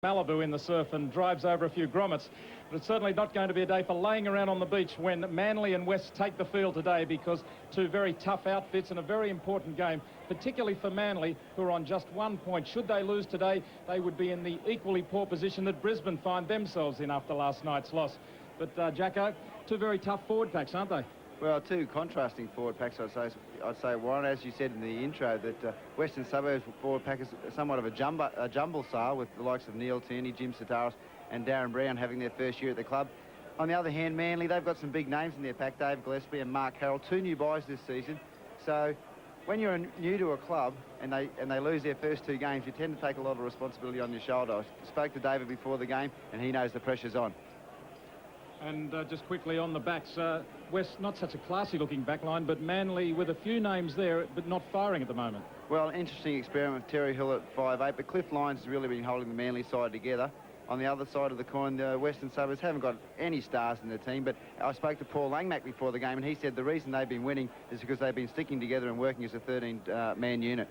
Malibu in the surf and drives over a few grommets. But it's certainly not going to be a day for laying around on the beach when Manly and West take the field today, because two very tough outfits and a very important game, particularly for Manly, who are on just 1 point. Should they lose today, they would be in the equally poor position that Brisbane find themselves in after last night's loss. But Jacko, two very tough forward packs, aren't they? Well, two contrasting forward packs, I'd say, Warren, as you said in the intro, that Western Suburbs forward pack is somewhat of a jumble sale, with the likes of Neil Tierney, Jim Sidaris and Darren Brown having their first year at the club. On the other hand, Manly, they've got some big names in their pack, Dave Gillespie and Mark Carroll, two new buys this season. So when you're new to a club and they lose their first two games, you tend to take a lot of responsibility on your shoulder. I spoke to David before the game and he knows the pressure's on. And just quickly on the backs, West, not such a classy-looking back line, but Manly with a few names there, but not firing at the moment. Well, interesting experiment with Terry Hill at 5'8", but Cliff Lyons has really been holding the Manly side together. On the other side of the coin, the Western Suburbs haven't got any stars in the team, but I spoke to Paul Langmack before the game, and he said the reason they've been winning is because they've been sticking together and working as a 13-man unit.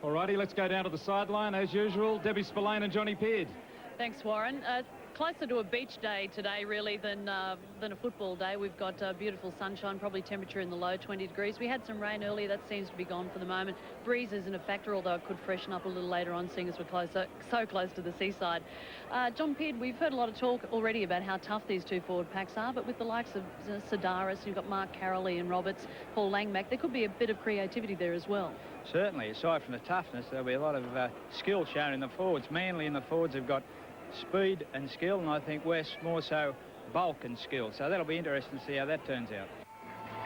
All righty, let's go down to the sideline, as usual. Debbie Spillane and Johnny Peard. Thanks, Warren. Closer to a beach day today, really, than a football day. We've got beautiful sunshine, probably temperature in the low 20 degrees. We had some rain earlier. That seems to be gone for the moment. Breeze isn't a factor, although it could freshen up a little later on, seeing as we're so close to the seaside. John Peard, we've heard a lot of talk already about how tough these two forward packs are, but with the likes of Sidaris, you've got Mark Carroll, Ian Roberts, Paul Langmack, there could be a bit of creativity there as well. Certainly, aside from the toughness, there'll be a lot of skill shown in the forwards. Manly in the forwards have got speed and skill, and I think West more so bulk and skill. So that'll be interesting to see how that turns out.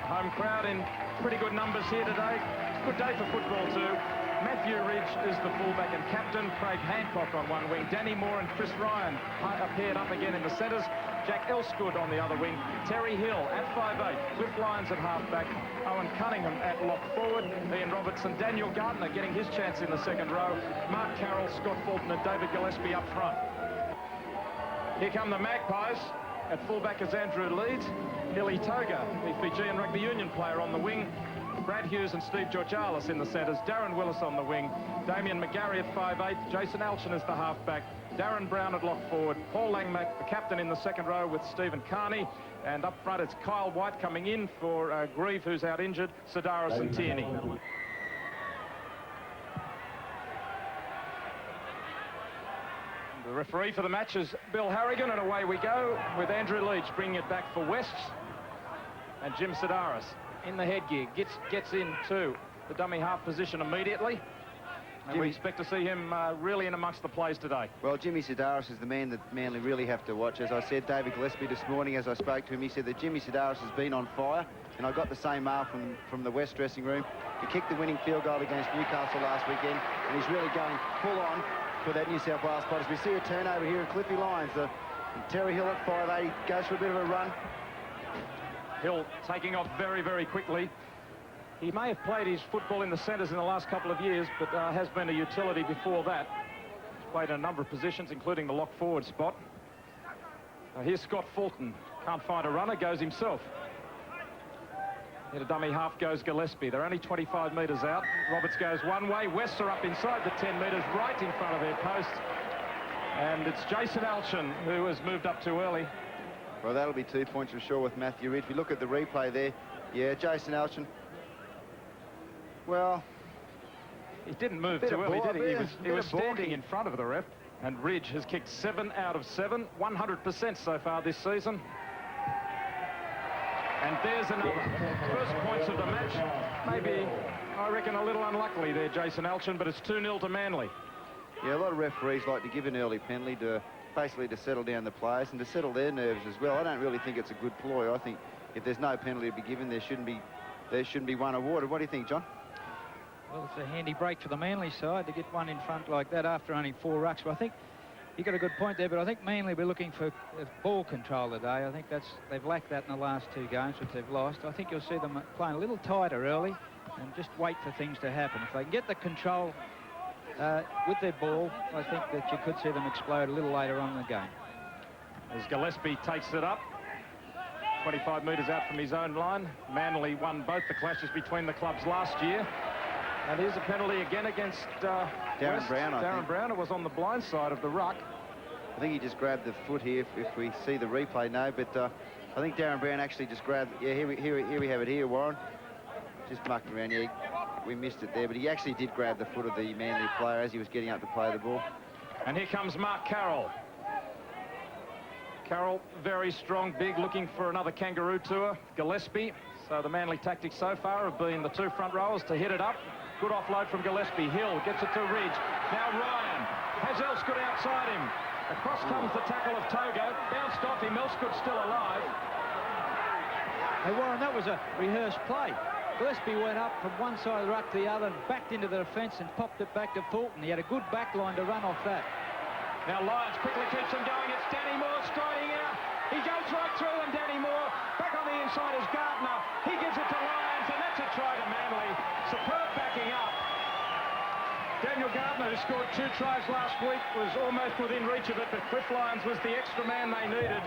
Home crowd in pretty good numbers here today. Good day for football too. Matthew Ridge is the fullback and captain. Craig Hancock on one wing. Danny Moore and Chris Ryan paired up again in the centres. Jack Elsgood on the other wing. Terry Hill at 5'8". Cliff Lyons at half-back. Owen Cunningham at lock forward. Ian Robertson, Daniel Gardner getting his chance in the second row. Mark Carroll, Scott Fulton and David Gillespie up front. Here come the Magpies. At fullback is Andrew Leeds. Billy Toga, the Fijian rugby union player, on the wing. Brad Hughes and Steve Georgalis in the centres. Darren Willis on the wing. Damien McGarry at 5'8". Jason Alchin is the half-back. Darren Brown at lock forward. Paul Langmack, the captain, in the second row with Stephen Carney. And up front it's Kyle White coming in for Grieve, who's out injured, Sidaris and Tierney. The referee for the match is Bill Harrigan, and away we go with Andrew Leach bringing it back for West. And Jim Sidaris in the headgear gets into the dummy half position immediately. And we expect to see him really in amongst the plays today. Well, Jimmy Sidaris is the man that Manly really have to watch. As I said, David Gillespie this morning, as I spoke to him, he said that Jimmy Sidaris has been on fire. And I got the same mail from the West dressing room. He kicked the winning field goal against Newcastle last weekend, and he's really going full on for that New South Wales spot. As we see a turnover here in Cliffy Lyons, Terry Hill at 5'8", goes for a bit of a run. Hill taking off very, very quickly. He may have played his football in the centres in the last couple of years, but has been a utility before that. He's played in a number of positions, including the lock forward spot. Here's Scott Fulton. Can't find a runner, goes himself. Hit a dummy half goes Gillespie. They're only 25 metres out. Roberts goes one way. Wests are up inside the 10 metres, right in front of their post. And it's Jason Alchin who has moved up too early. Well, that'll be 2 points for sure with Matthew Ridge. If you look at the replay there, yeah, Jason Alchin. Well, he didn't move too early, did he? He was standing in front of the ref. And Ridge has kicked 7 out of 7, 100% so far this season. And there's another. First points of the match. Maybe, I reckon, a little unluckily there, Jason Alchin, but it's 2-0 to Manly. Yeah, a lot of referees like to give an early penalty to basically to settle down the players and to settle their nerves as well. I don't really think it's a good ploy. I think if there's no penalty to be given, there shouldn't be one awarded. What do you think, John? Well, it's a handy break for the Manly side to get one in front like that after only 4 rucks. But I think you got a good point there, but I think Manly will be looking for ball control today. I think they've lacked that in the last 2 games, which they've lost. I think you'll see them playing a little tighter early and just wait for things to happen. If they can get the control with their ball, I think that you could see them explode a little later on in the game. As Gillespie takes it up, 25 metres out from his own line. Manly won both the clashes between the clubs last year. And here's a penalty again against Darren Brown, I think. Darren Brown, who was on the blind side of the ruck. I think he just grabbed the foot here, if we see the replay. No, but I think Darren Brown actually just grabbed... Yeah, here we have it here, Warren. Just mucking around. Yeah, we missed it there, but he actually did grab the foot of the Manly player as he was getting up to play the ball. And here comes Mark Carroll. Carroll, very strong, big, looking for another kangaroo tour. Gillespie. So the Manly tactics so far have been the two front rowers to hit it up. Good offload from Gillespie. Hill gets it to Ridge. Now Ryan has Elskott outside him. Across comes the tackle of Togo. Bounced off him. Elskott still alive. Hey, Warren, that was a rehearsed play. Gillespie went up from one side of the ruck to the other and backed into the defence and popped it back to Fulton. He had a good back line to run off that. Now Lyons quickly keeps them going. It's Danny Moore striding out. He goes right through them, Danny Moore. Back on the inside is Gardner. He gives it to Lyons, and that's a try to Manly. Superb backing up. Daniel Gardner, who scored 2 tries last week, was almost within reach of it, but Cliff Lyons was the extra man they needed.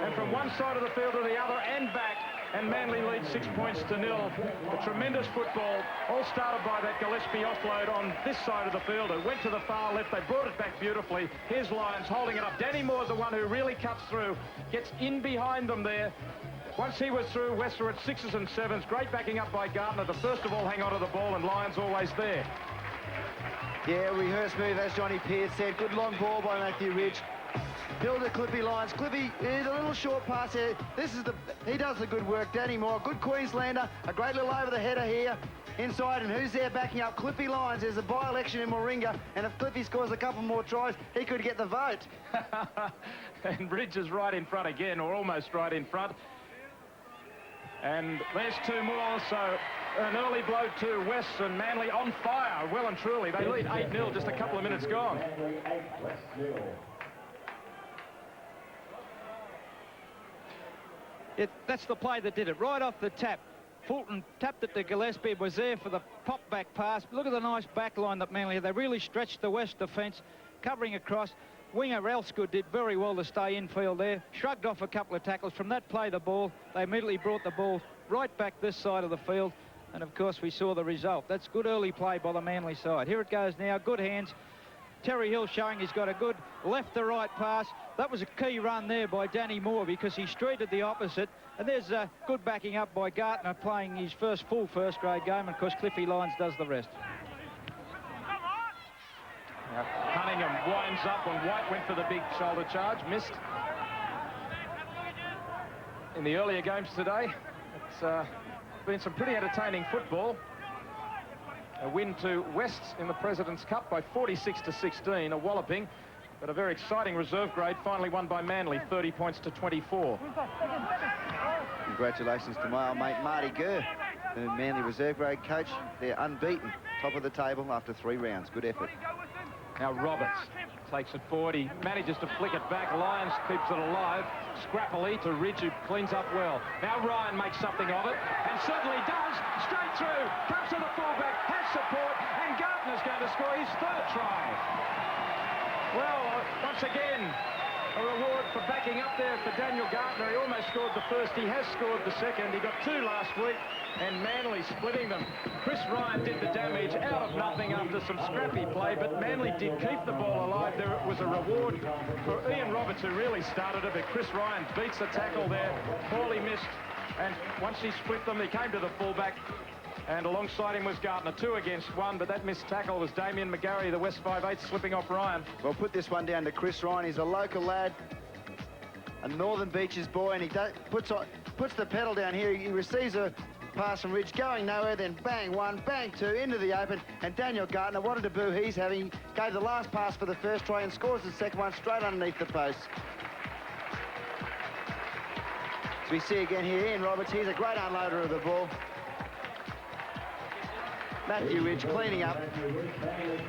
And from one side of the field to the other and back, and Manly leads 6 points to 0. A tremendous football, all started by that Gillespie offload on this side of the field. It went to the far left. They brought it back beautifully. Here's Lyons holding it up. Danny Moore's the one who really cuts through, gets in behind them there. Once he was through, West were at 6s and 7s. Great backing up by Gardner. The first of all hang on to the ball, and Lyons always there. Yeah, rehearsed move, as Johnny Peard said. Good long ball by Matthew Ridge. Hill to Clippy Lyons. Clippy, a little short pass here. He does the good work. Danny Moore, good Queenslander. A great little over the header here inside. And who's there backing up? Clippy Lyons. There's a by-election in Warringah. And if Clippy scores a couple more tries, he could get the vote. And Ridge is right in front again, or almost right in front. And there's 2 more, so an early blow to West, and Manly on fire, well and truly. They lead 8-0, just a couple of minutes gone. That's the play that did it, right off the tap. Fulton tapped it to Gillespie, was there for the pop-back pass. Look at the nice back line that Manly had. They really stretched the West defence, covering across. Winger Elskott did very well to stay infield there. Shrugged off a couple of tackles. From that play, the ball, they immediately brought the ball right back this side of the field. And, of course, we saw the result. That's good early play by the Manly side. Here it goes now. Good hands. Terry Hill showing he's got a good left-to-right pass. That was a key run there by Danny Moore because he streeted the opposite. And there's a good backing up by Gardner playing his full first-grade game. And, of course, Cliffy Lyons does the rest. Now, Cunningham winds up when White went for the big shoulder charge. Missed. In the earlier games today, it's been some pretty entertaining football. A win to West in the President's Cup by 46-16, a walloping, but a very exciting reserve grade, finally won by Manly, 30 points to 24. Congratulations to my old mate Marty Gurr, the Manly reserve grade coach. They're unbeaten, top of the table after 3 rounds. Good effort. Now Roberts takes it forward. He manages to flick it back. Lyons keeps it alive. Scrappily to Ridge, who cleans up well. Now Ryan makes something of it, and certainly does. Straight through, comes to the fullback, has support, and Gardner's going to score his 3rd try. Well, once again, a reward for backing up there for Daniel Gardner. He almost scored the first. He has scored the second. He got 2 last week, and Manly splitting them. Chris Ryan did the damage out of nothing after some scrappy play, but Manly did keep the ball alive. There was a reward for Ian Roberts, who really started it, but Chris Ryan beats the tackle there. Poorly missed, and once he split them, he came to the fullback, and alongside him was Gardner, 2 against 1, but that missed tackle was Damien McGarry, the West 5'8", slipping off Ryan. Well, put this one down to Chris Ryan. He's a local lad, a Northern Beaches boy, and he puts the pedal down here. He receives a pass from Ridge, going nowhere, then bang 1, bang 2, into the open, and Daniel Gardner, what a debut he's having. Gave the last pass for the first try and scores the second one straight underneath the post. As we see again here, Ian Roberts, he's a great unloader of the ball. Matthew Ridge cleaning up.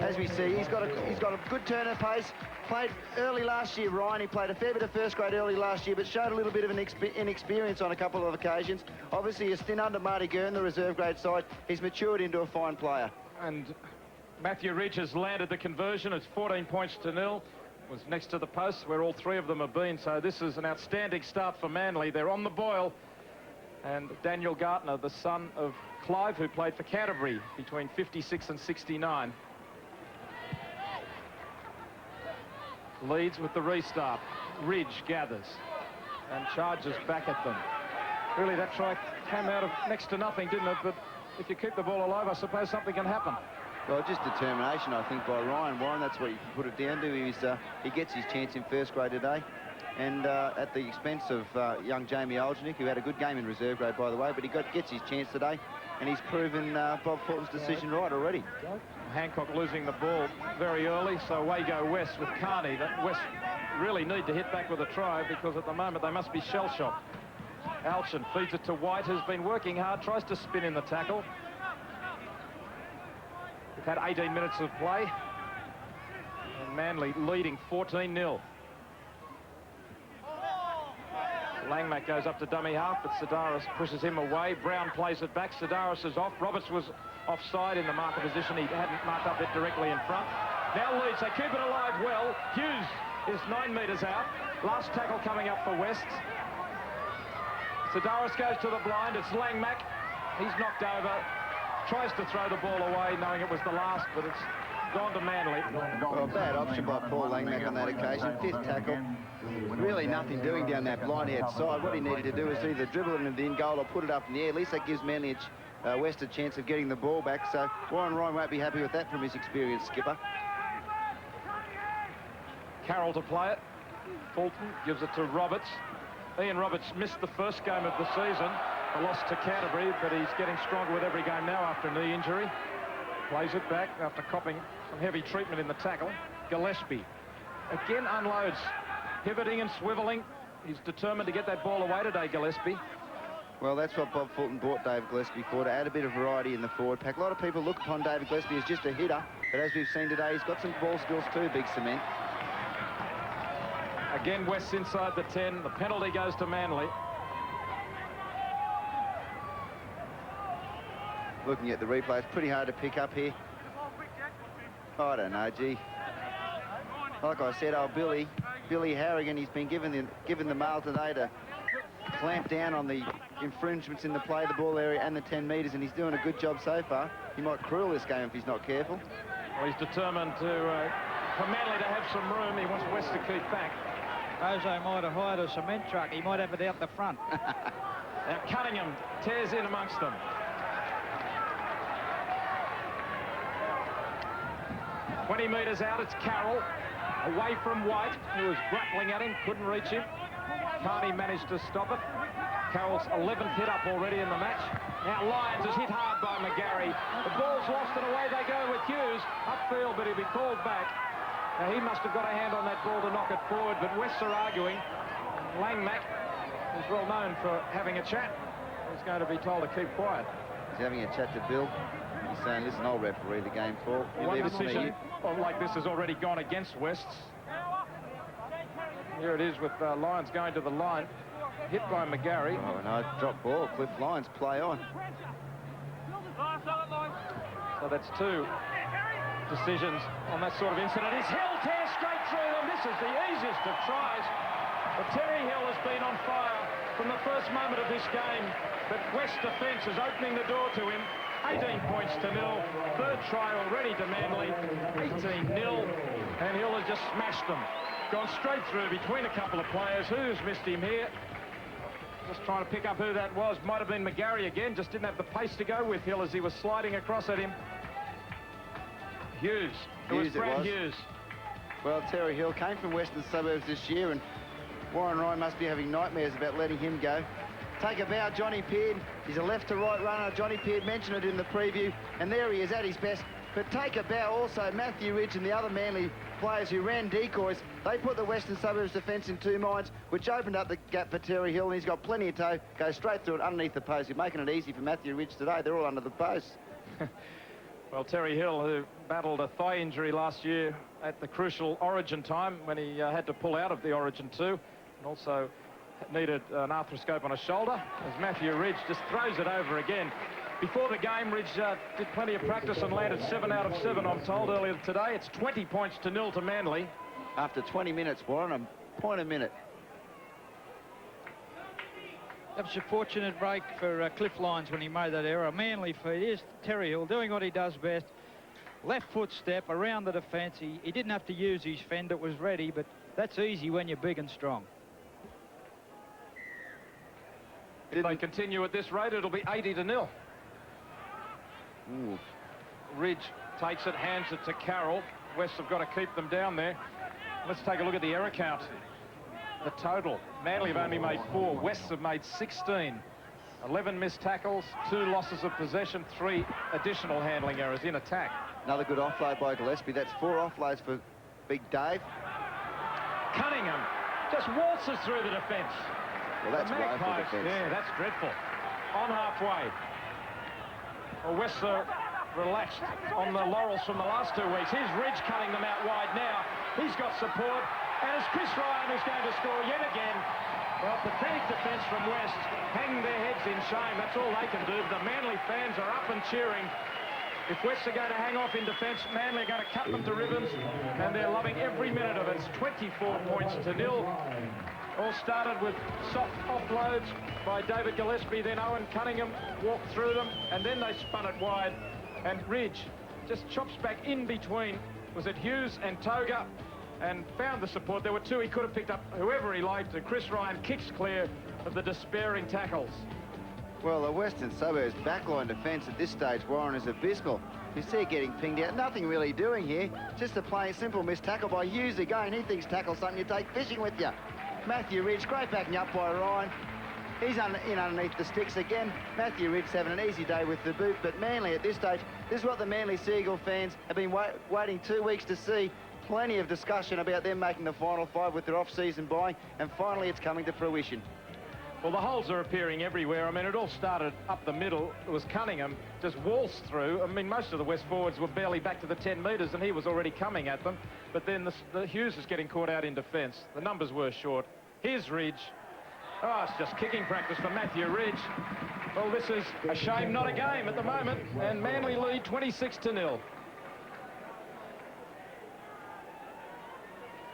As we see, he's got a good turn of pace. Played early last year, Ryan. He played a fair bit of first grade early last year, but showed a little bit of an inexperience on a couple of occasions. Obviously, a stint under Marty Gurn, the reserve grade side. He's matured into a fine player. And Matthew Ridge has landed the conversion. It's 14 points to 0. Was next to the post where all 3 of them have been. So this is an outstanding start for Manly. They're on the boil. And Daniel Gardner, the son of Clive, who played for Canterbury between 56 and 69. leads with the restart. Ridge gathers and charges back at them. Really, that try came out of next to nothing, didn't it? But if you keep the ball alive, I suppose something can happen. Well, just determination, I think, by Ryan Warren. That's what you can put it down to. He gets his chance in first grade today. And at the expense of young Jamie Olgenick, who had a good game in reserve grade, by the way, but he gets his chance today. And he's proven Bob Fulton's decision right already. Hancock losing the ball very early, so away go West with Carney. That West really need to hit back with a try, because at the moment they must be shell-shocked. Alchin feeds it to White, who's been working hard, tries to spin in the tackle. We've had 18 minutes of play, and Manly leading 14-0. Langmack goes up to dummy half, but Sidaris pushes him away. Brown plays it back. Sidaris is off. Roberts was offside in the marker position. He hadn't marked up it directly in front. Now Leeds, they keep it alive well. Hughes is 9 metres out. Last tackle coming up for West. Sidaris goes to the blind. It's Langmack. He's knocked over. Tries to throw the ball away, knowing it was the last, but it's gone to Manly. Well, bad option by Paul Langmack on that occasion. 5th tackle. Really nothing doing down that blind outside. What he needed to do is either dribble it into the in goal or put it up in the air. At least that gives Manly West a chance of getting the ball back. So Warren Ryan won't be happy with that from his experienced skipper. Carroll to play it. Fulton gives it to Roberts. Ian Roberts missed the first game of the season. A loss to Canterbury, but he's getting stronger with every game now after a knee injury. Plays it back after copping some heavy treatment in the tackle. Gillespie again unloads, pivoting and swiveling. He's determined to get that ball away today, Gillespie. Well, that's what Bob Fulton bought David Gillespie for, to add a bit of variety in the forward pack. A lot of people look upon David Gillespie as just a hitter, but as we've seen today, he's got some ball skills too, Big Cement. Again, West's inside the 10. The penalty goes to Manly. Looking at the replay, it's pretty hard to pick up here. I don't know, gee. Like I said, Billy Harrigan, he's been given the mail today to clamp down on the infringements in the play, the ball area and the 10 metres, and he's doing a good job so far. He might cruel this game if he's not careful. Well, he's determined for Manly to have some room. He wants West to keep back. Jose might have hired a cement truck. He might have it out the front. Now Cunningham tears in amongst them. 20 metres out, it's Carroll. Away from White, who was grappling at him, couldn't reach him. Carney managed to stop it. Carroll's 11th hit up already in the match. Now Lyons is hit hard by McGarry. The ball's lost and away they go with Hughes. Upfield, but he'll be called back. Now he must have got a hand on that ball to knock it forward, but Wests are arguing. Langmack is well known for having a chat. He's going to be told to keep quiet. He's having a chat to Bill. He's saying, listen, I'll referee the game, Paul. One decision like this has already gone against Wests. Here it is with Lyons going to the line. Hit by McGarry. Oh, no, drop ball. Cliff Lyons, play on. So that's 2 decisions on that sort of incident. His Hill tears straight through them. This is the easiest of tries. But Terry Hill has been on fire from the first moment of this game. But West defence is opening the door to him. 18 points to 0. 3rd try already to Manly. 18-0. And Hill has just smashed them. Gone straight through between a couple of players. Who's missed him here? Just trying to pick up who that was. Might have been McGarry again. Just didn't have the pace to go with Hill as he was sliding across at him. Hughes. It was Brad Hughes. Well, Terry Hill came from Western Suburbs this year, and Warren Ryan must be having nightmares about letting him go. Take a bow, Johnny Peard. He's a left-to-right runner. Johnny Peard mentioned it in the preview, and there he is at his best. But take a bow also, Matthew Ridge and the other Manly players who ran decoys. They put the Western Suburbs defence in 2 minds, which opened up the gap for Terry Hill, and he's got plenty of toe. Goes straight through it underneath the post. He's making it easy for Matthew Ridge today. They're all under the post. Well, Terry Hill, who battled a thigh injury last year at the crucial Origin time when he had to pull out of the Origin 2, and also needed an arthroscope on his shoulder, as Matthew Ridge just throws it over again. Before the game, Ridge did plenty of practice and landed 7 out of 7, I'm told, earlier today. It's 20 points to 0 to Manly. After 20 minutes, Warren, a point a minute. That was a fortunate break for Cliff Lyons when he made that error. Manly feed. Here's Terry Hill doing what he does best. left foot step around the defence. He didn't have to use his fend, it was ready, but that's easy when you're big and strong. If they continue at this rate, it'll be 80-0. Ooh. Ridge takes it, hands it to Carroll. West have got to keep them down there. Let's take a look at the error count. The total. Manly have only made 4. West have made 16. 11 missed tackles, 2 losses of possession, 3 additional handling errors in attack. Another good offload by Gillespie. That's 4 offloads for Big Dave. Cunningham just waltzes through the defence. Well, that's the woeful Magpies, defence. yeah, that's dreadful. On halfway. Well, West are relaxed on the laurels from the last 2 weeks. Here's Ridge cutting them out wide now. He's got support. And it's Chris Ryan who's going to score yet again. Well, pathetic defence from West, hanging their heads in shame. That's all they can do. The Manly fans are up and cheering. If West are going to hang off in defence, Manly are going to cut them to ribbons, and they're loving every minute of it. It's 24 points to 0. All started with soft offloads by David Gillespie, then Owen Cunningham walked through them, and then they spun it wide, and Ridge just chops back in between. Was it Hughes and Toga? And found the support. There were 2 he could have picked up whoever he liked, and Chris Ryan kicks clear of the despairing tackles. Well, the Western Suburbs backline defence at this stage, Warren, is abysmal. You see it getting pinged out. Nothing really doing here. Just a plain simple missed tackle by Hughes again. He thinks tackle something you take fishing with you. Matthew Ridge, great backing up by Ryan. He's in underneath the sticks again. Matthew Ridge having an easy day with the boot, but Manly at this stage, this is what the Manly Seagull fans have been waiting 2 weeks to see. Plenty of discussion about them making the final 5 with their off-season buying, and finally it's coming to fruition. Well, the holes are appearing everywhere. I mean, it all started up the middle. It was Cunningham just waltzed through. I mean, most of the West forwards were barely back to the 10 metres, and he was already coming at them. But then the Hughes is getting caught out in defence. The numbers were short. Here's Ridge. Oh, it's just kicking practice for Matthew Ridge. Well, this is a shame, not a game at the moment, and Manly lead 26-0.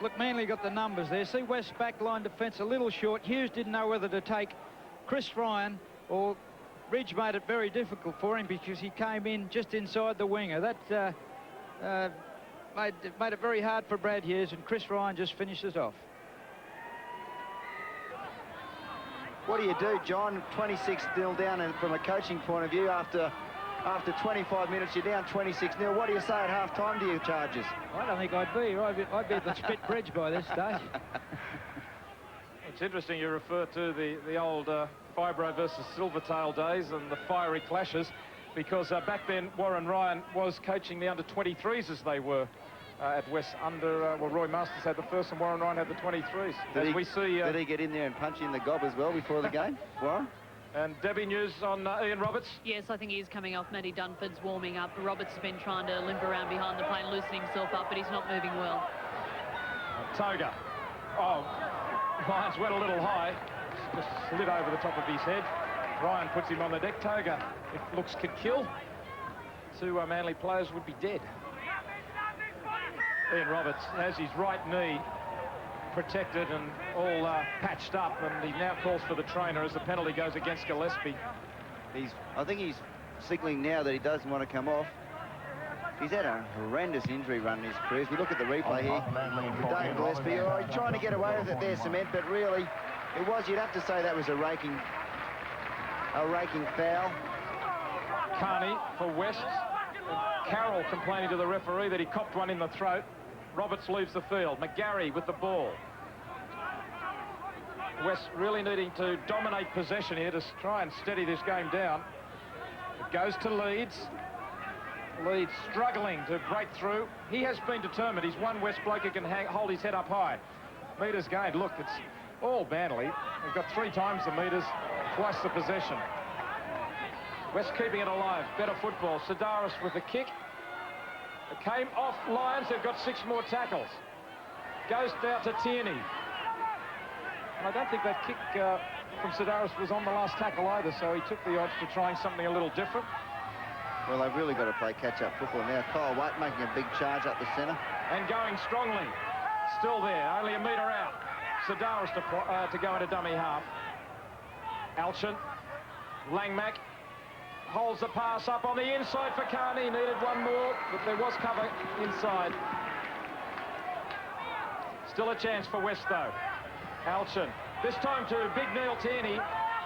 Look, Manly got the numbers there. See West's backline defence a little short. Hughes didn't know whether to take Chris Ryan or Ridge. Made it very difficult for him because he came in just inside the winger. That made it very hard for Brad Hughes, and Chris Ryan just finishes off. What do you do, John? 26-0 down, and from a coaching point of view, after 25 minutes, you're down 26-0. What do you say at half-time to your Chargers? I don't think I'd be. I'd be at the Spit Bridge by this stage. It's interesting you refer to the old Fibro versus Silvertail days and the fiery clashes, because back then Warren Ryan was coaching the under-23s as they were at West under, well, Roy Masters had the first and Warren Ryan had the 23s. Did he get in there and punch in the gob as well before the game, Warren? And Debbie, news on Ian Roberts? Yes, I think he is coming off. Matty Dunford's warming up. Roberts has been trying to limp around behind the plane, loosening himself up, but he's not moving well. Toga. Oh, Lyons went a little high. Just slid over the top of his head. Ryan puts him on the deck. Toga, if looks could kill, 2 Manly players would be dead. Ian Roberts has his right knee protected and all patched up, and he now calls for the trainer as the penalty goes against Gillespie. I think he's signalling now that he doesn't want to come off. He's had a horrendous injury run in his career. If you look at the replay here, Dave Gillespie, he's trying to get away with it there, Cement, but really, you'd have to say that was a raking foul. Carney for West. Carroll complaining to the referee that he copped one in the throat. Roberts leaves the field. McGarry with the ball. West really needing to dominate possession here to try and steady this game down. It goes to Leeds. Leeds struggling to break through. He has been determined. He's one West bloke who can hold his head up high. Metres gained. Look, it's all Manly. They've got 3 times the metres, twice the possession. West keeping it alive. Better football. Sidaris with the kick. It came off Lyons. They've got 6 more tackles. Goes down to Tierney. And I don't think that kick from Sidaris was on the last tackle either, so he took the odds to trying something a little different. Well, they've really got to play catch-up football now. Kyle White making a big charge up the centre. And going strongly. Still there, only a metre out. Sidaris to go into dummy half. Alchin, Langmack, holds the pass up on the inside for Carney. Needed one more, but there was cover inside. Still a chance for West, though. Alchin. This time to big Neil Tierney.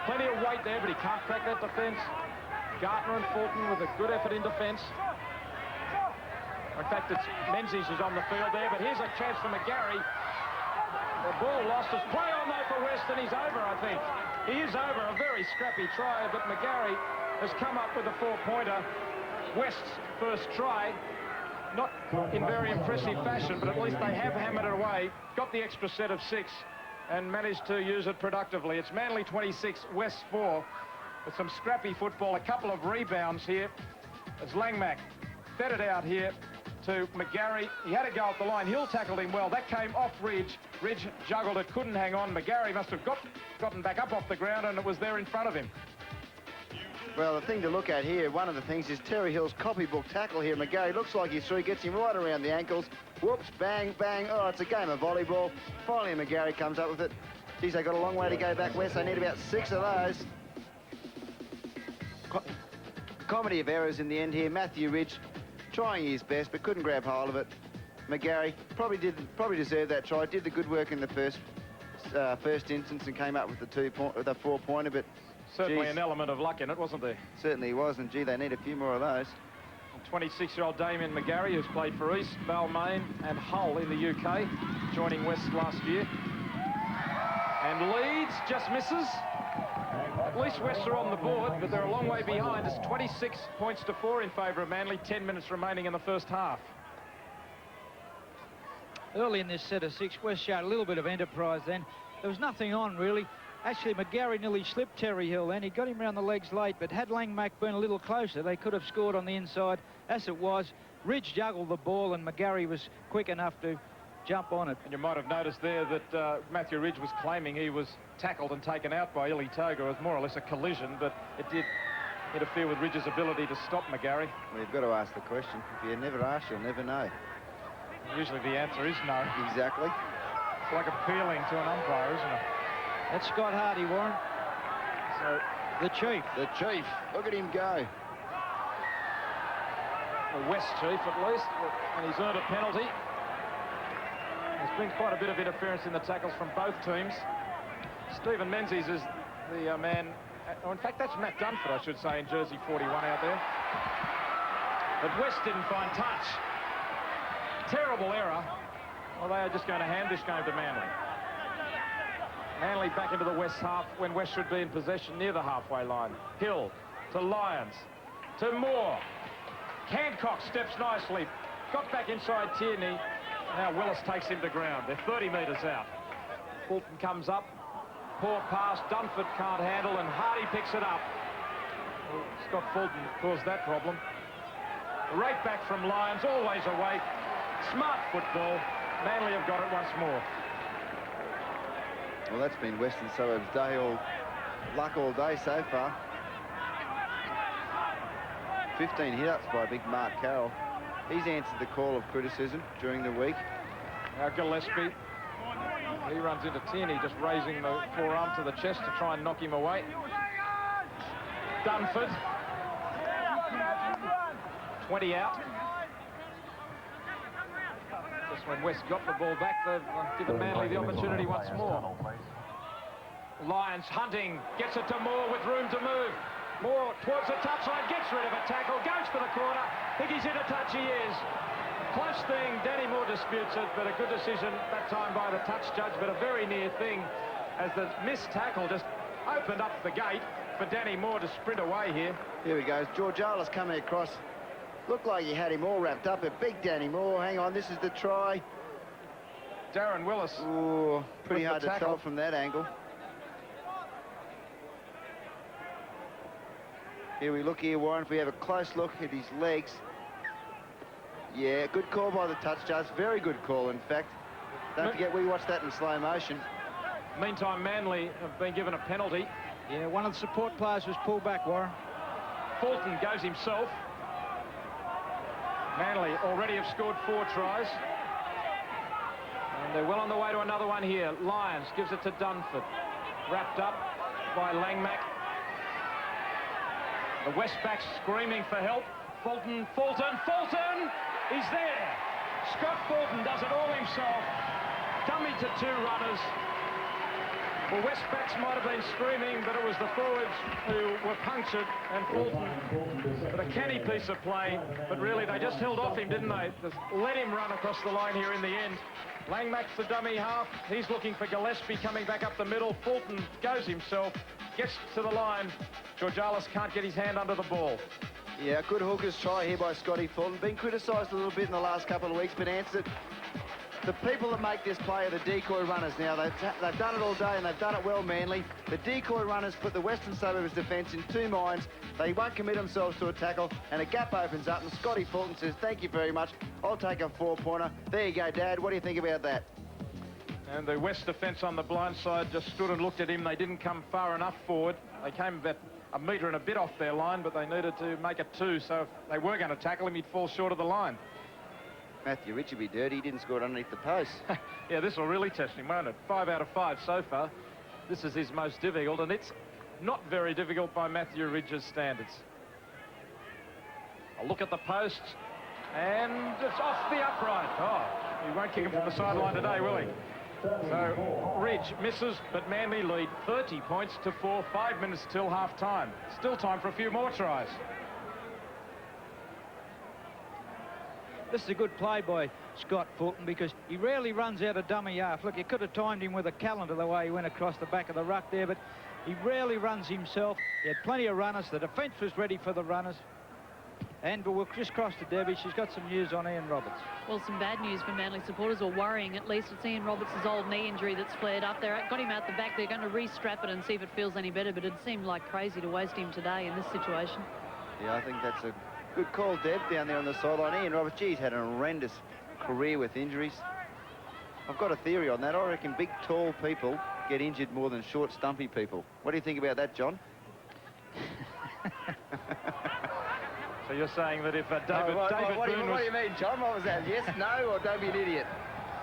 Plenty of weight there, but he can't crack that defence. Gartner and Fulton with a good effort in defence. In fact, it's Menzies who's on the field there, but here's a chance for McGarry. The ball lost. His play on though for West, and he's over, I think. He is over. A very scrappy try, but McGarry has come up with a 4-pointer. West's first try, not in very impressive fashion, but at least they have hammered it away, got the extra set of 6, and managed to use it productively. It's Manly 26, West 4, with some scrappy football. A couple of rebounds here as Langmack fed it out here to McGarry. He had a go at the line. Hill tackled him well. That came off Ridge. Ridge juggled it, couldn't hang on. McGarry must have gotten back up off the ground, and it was there in front of him. Well, the thing to look at here, one of the things is Terry Hill's copybook tackle here. McGarry looks like he's through, gets him right around the ankles. Whoops, bang, bang. Oh, it's a game of volleyball. Finally, McGarry comes up with it. Geez, they got a long way to go back west. They need about 6 of those. Comedy of errors in the end here. Matthew Ridge trying his best, but couldn't grab hold of it. McGarry probably deserved that try. Did the good work in the first instance and came up with the 4-pointer, but certainly an element of luck in it, wasn't there? Certainly was, and gee, they need a few more of those. 26-year-old Damien McGarry, who's played for East, Balmain and Hull in the UK, joining West last year. And Leeds just misses. At least West are on the board, but they're a long way behind. It's 26 points to 4 in favour of Manly, 10 minutes remaining in the first half. Early in this set of 6, West showed a little bit of enterprise then. There was nothing on, really. Actually, McGarry nearly slipped Terry Hill then. He got him round the legs late, but had Langmack been a little closer, they could have scored on the inside. As it was, Ridge juggled the ball, and McGarry was quick enough to jump on it. And you might have noticed there that Matthew Ridge was claiming he was tackled and taken out by Ili Toga. It was more or less a collision, but it did interfere with Ridge's ability to stop McGarry. Well, you've got to ask the question. If you never ask, you'll never know. Usually the answer is no. Exactly. It's like appealing to an umpire, isn't it? That's Scott Hardy, Warren. So the chief. The chief. Look at him go. The West chief, at least, and he's earned a penalty. There's been quite a bit of interference in the tackles from both teams. Stephen Menzies is the man. Oh, in fact, that's Matt Dunford, I should say, in jersey 41 out there. But West didn't find touch. Terrible error. Well, they are just going to hand this game to Manly. Manly back into the West half when West should be in possession near the halfway line. Hill to Lyons to Moore. Hancock steps nicely. Got back inside Tierney. Now Willis takes him to ground. They're 30 metres out. Fulton comes up. Poor pass. Dunford can't handle, and Hardy picks it up. Well, Scott Fulton caused that problem. Right back from Lyons, always awake. Smart football. Manly have got it once more. Well, that's been Western Suburbs' luck all day so far. 15 hit-ups by big Mark Carroll. He's answered the call of criticism during the week. Now Gillespie, he runs into Tierney, just raising the forearm to the chest to try and knock him away. Dunford. 20 out. Just when West got the ball back, they've given Manly the opportunity once more. Lyons hunting, gets it to Moore with room to move. Moore towards the touchline, gets rid of a tackle, goes for the corner. Think he's in a touch, he is. Close thing, Danny Moore disputes it, but a good decision that time by the touch judge, but a very near thing as the missed tackle just opened up the gate for Danny Moore to sprint away here. Here we go. Georgialis coming across. Looked like he had him all wrapped up. A big Danny Moore. Hang on, this is the try. Darren Willis. Ooh, pretty hard to tell from that angle. Here we look here, Warren, if we have a close look at his legs. Yeah, good call by the touch judge. Very good call, in fact. Don't forget, we watched that in slow motion. Meantime, Manly have been given a penalty. Yeah, one of the support players was pulled back, Warren. Fulton goes himself. Manly already have scored 4 tries. And they're well on the way to another one here. Lyons gives it to Dunford. Wrapped up by Langmack. The Westbacks screaming for help. Fulton. He's there. Scott Fulton does it all himself. Dummy to 2 runners. Well, Westbacks might have been screaming, but it was the forwards who were punctured, and Fulton, but a canny piece of play, but really they just held off him, didn't they? Just let him run across the line here in the end. Langmack's the dummy half. He's looking for Gillespie coming back up the middle. Fulton goes himself, gets to the line. Georgalis can't get his hand under the ball. Yeah, good hooker's try here by Scotty Fulton. Been criticised a little bit in the last couple of weeks, but answered. The people that make this play are the decoy runners now. They've done it all day and they've done it well, Manly. The decoy runners put the Western Suburbs defence in 2 minds. They won't commit themselves to a tackle, and a gap opens up, and Scotty Fulton says, thank you very much. I'll take a 4-pointer. There you go, Dad. What do you think about that? And the West defence on the blind side just stood and looked at him. They didn't come far enough forward. They came about a metre and a bit off their line, but they needed to make it 2, so if they were going to tackle him, he'd fall short of the line. Matthew Rich would be dirty. He didn't score it underneath the post. Yeah, this will really test him, won't it? 5 out of 5 so far. This is his most difficult, and it's not very difficult by Matthew Ridge's standards. A look at the post, and it's off the upright. Oh, he won't kick him from the sideline today, will he? So Ridge misses, but Manly lead 30 points to 4, 5 minutes till half-time. Still time for a few more tries. This is a good play by Scott Fulton because he rarely runs out of dummy half. Look, you could have timed him with a calendar the way he went across the back of the ruck there, but he rarely runs himself. He had plenty of runners. The defence was ready for the runners. And we'll just cross to Debbie. She's got some news on Ian Roberts. Well, some bad news for Manly supporters, or worrying at least. It's Ian Roberts' old knee injury that's flared up there. Got him out the back. They're going to re-strap it and see if it feels any better, but it seemed like crazy to waste him today in this situation. Yeah, I think that's a good call, Deb, down there on the sideline. Ian Roberts, geez, had an horrendous career with injuries. I've got a theory on that. I reckon big, tall people get injured more than short, stumpy people. What do you think about that, John? So you're saying that if David what Boone do you mean, John? What was that? Yes, no, or don't be an idiot?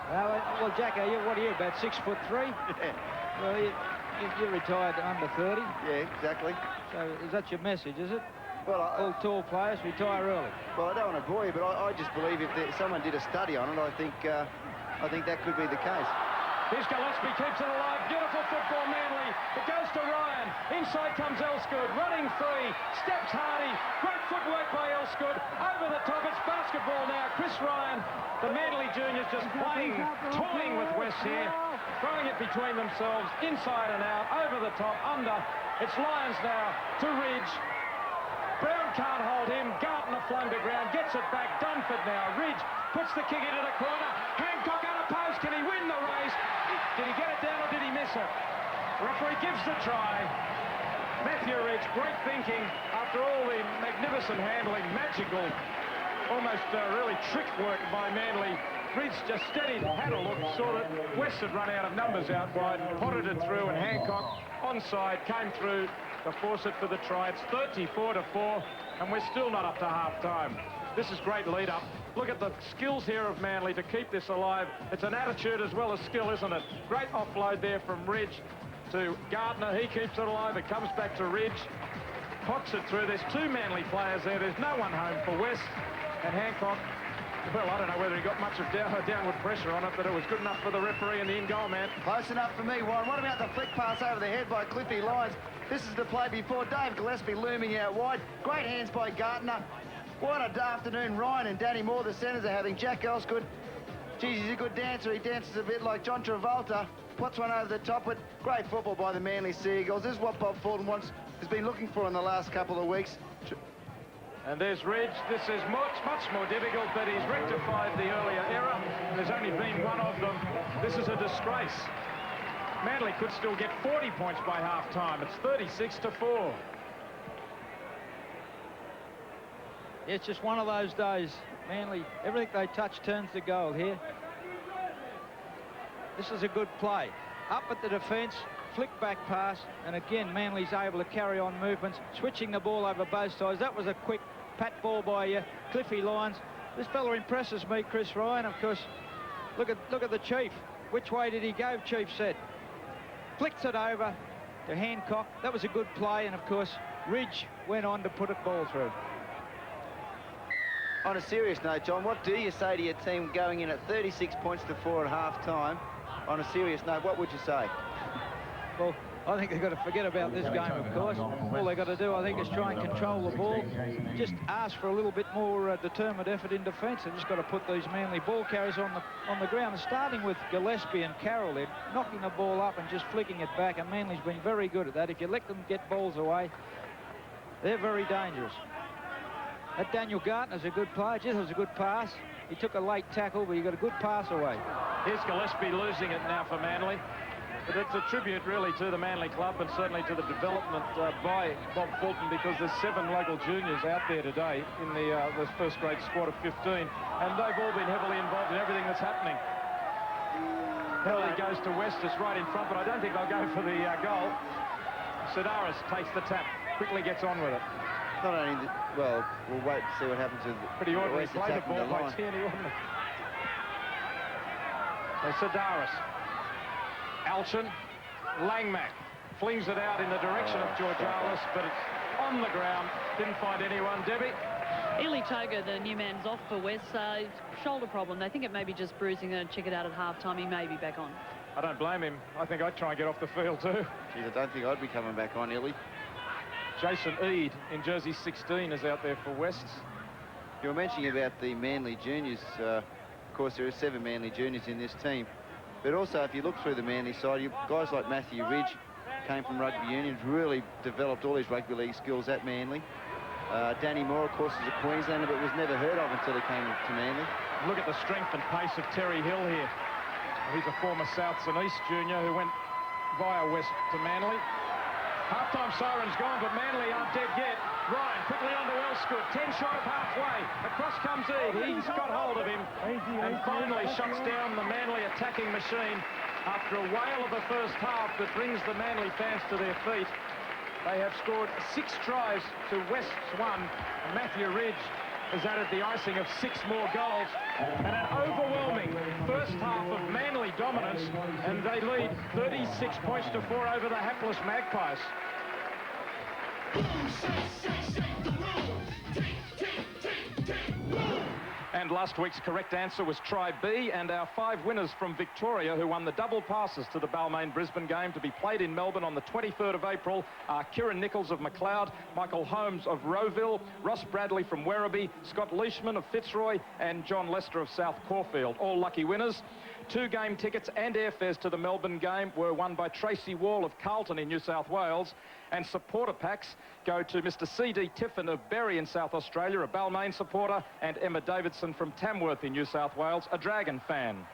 Well, Jack, what are you, about 6'3"? Yeah. Well, you retired under 30. Yeah, exactly. So is that your message, is it? Well, all tall players retire early. Well, I don't want to bore you, but I just believe if someone did a study on it, I think that could be the case. Here's Gillespie, keeps it alive. Beautiful football, Manly. It goes to Ryan. Inside comes Elsgood, running free. Steps Hardy. Great footwork by Elsgood. Over the top, it's basketball now. Chris Ryan, the Manly juniors, just playing, toying with West here. Throwing it between themselves, inside and out, over the top, under. It's Lions now to Ridge. Brown can't hold him. Gartner flung to ground, gets it back. Dunford now. Ridge puts the kick into the corner. Hancock unopposed. Can he win the race? Did he get it down or did he miss it? Referee gives the try. Matthew Ridge, great thinking after all the magnificent handling, magical, almost really trick work by Manly. Ridge just steadied, had a look, saw that West had run out of numbers out wide, potted it through, and Hancock onside came through to force it for the try. It's 34-4, and we're still not up to half-time. This is great lead-up. Look at the skills here of Manly to keep this alive. It's an attitude as well as skill, isn't it? Great offload there from Ridge to Gardner. He keeps it alive. It comes back to Ridge. Pots it through. There's 2 Manly players there. There's no one home for West. And Hancock, well, I don't know whether he got much of downward pressure on it, but it was good enough for the referee and the in-goal man. Close enough for me, Warren. What about the flick pass over the head by Cliffy Lyons? This is the play before. Dave Gillespie looming out wide. Great hands by Gardner. What an afternoon Ryan and Danny Moore, the centres, are having. Jack Elsgood, geez, he's a good dancer. He dances a bit like John Travolta. Puts one over the top, but great football by the Manly Seagulls. This is what Bob Fulton has been looking for in the last couple of weeks. And there's Ridge. This is much more difficult, but he's rectified the earlier error. There's only been one of them. This is a disgrace. Manly could still get 40 points by half-time. It's 36-4. It's just one of those days. Manly, everything they touch turns to gold here. This is a good play. Up at the defence, flick back pass, and again Manly's able to carry on movements, switching the ball over both sides. That was a quick pat ball by Cliffy Lyons. This fella impresses me, Chris Ryan. Of course, look at the Chief. Which way did he go, Chief said. Flicks it over to Hancock. That was a good play, and of course Ridge went on to put it ball through. On a serious note, John, what do you say to your team going in at 36 points to 4 at half-time? On a serious note, what would you say? Well, I think they've got to forget about this game, of course. All they've got to do, I think, is try and control the ball. Just ask for a little bit more determined effort in defence. They've just got to put these Manly ball carriers on the ground. And starting with Gillespie and Carroll, they're knocking the ball up and just flicking it back. And Manly's been very good at that. If you let them get balls away, they're very dangerous. That Daniel Gartner's a good player. Just was a good pass. He took a late tackle, but he got a good pass away. Here's Gillespie losing it now for Manly. But it's a tribute really to the Manly club and certainly to the development by Bob Fulton, because there's 7 local juniors out there today in the first grade squad of 15, and they've all been heavily involved in everything that's happening. Penalty goes to West, it's right in front, but I don't think they'll go for the goal. Sidaris takes the tap, quickly gets on with it. Not only, well, we'll wait to see what happens with Pretty ordinary play the ball by line. Tierney, wasn't it? So Sidaris. Alchin, Langmack flings it out in the direction of Georgialis, but it's on the ground. Didn't find anyone. Debbie? Ely Toga, the new man's off for West. Shoulder problem. They think it may be just bruising. Going to check it out at half-time. He may be back on. I don't blame him. I think I'd try and get off the field too. Geez, I don't think I'd be coming back on, Illy. Jason Eade in jersey 16 is out there for West. You were mentioning about the Manly juniors. Of course, there are 7 Manly juniors in this team. But also, if you look through the Manly side, guys like Matthew Ridge came from rugby unions, really developed all his rugby league skills at Manly. Danny Moore, of course, is a Queenslander, but was never heard of until he came to Manly. Look at the strength and pace of Terry Hill here. He's a former Souths and East junior who went via West to Manly. Half-time siren's gone, but Manly aren't dead yet. Ryan quickly onto Elsgood, 10 short of halfway. Across comes Eade. He's got hold of him and finally shuts down the Manly attacking machine after a whale of a first half that brings the Manly fans to their feet. They have scored 6 tries to West's 1. Matthew Ridge has added the icing of 6 more goals, and an overwhelming first half of Manly dominance, and they lead 36 points to 4 over the hapless Magpies. And last week's correct answer was try B, and our 5 winners from Victoria who won the double passes to the Balmain-Brisbane game to be played in Melbourne on the 23rd of April are Kieran Nichols of McLeod, Michael Holmes of Rowville, Ross Bradley from Werribee, Scott Leishman of Fitzroy, and John Lester of South Caulfield. All lucky winners. 2 game tickets and airfares to the Melbourne game were won by Tracy Wall of Carlton in New South Wales, and supporter packs go to Mr. C.D. Tiffin of Berry in South Australia, a Balmain supporter, and Emma Davidson from Tamworth in New South Wales, a Dragon fan.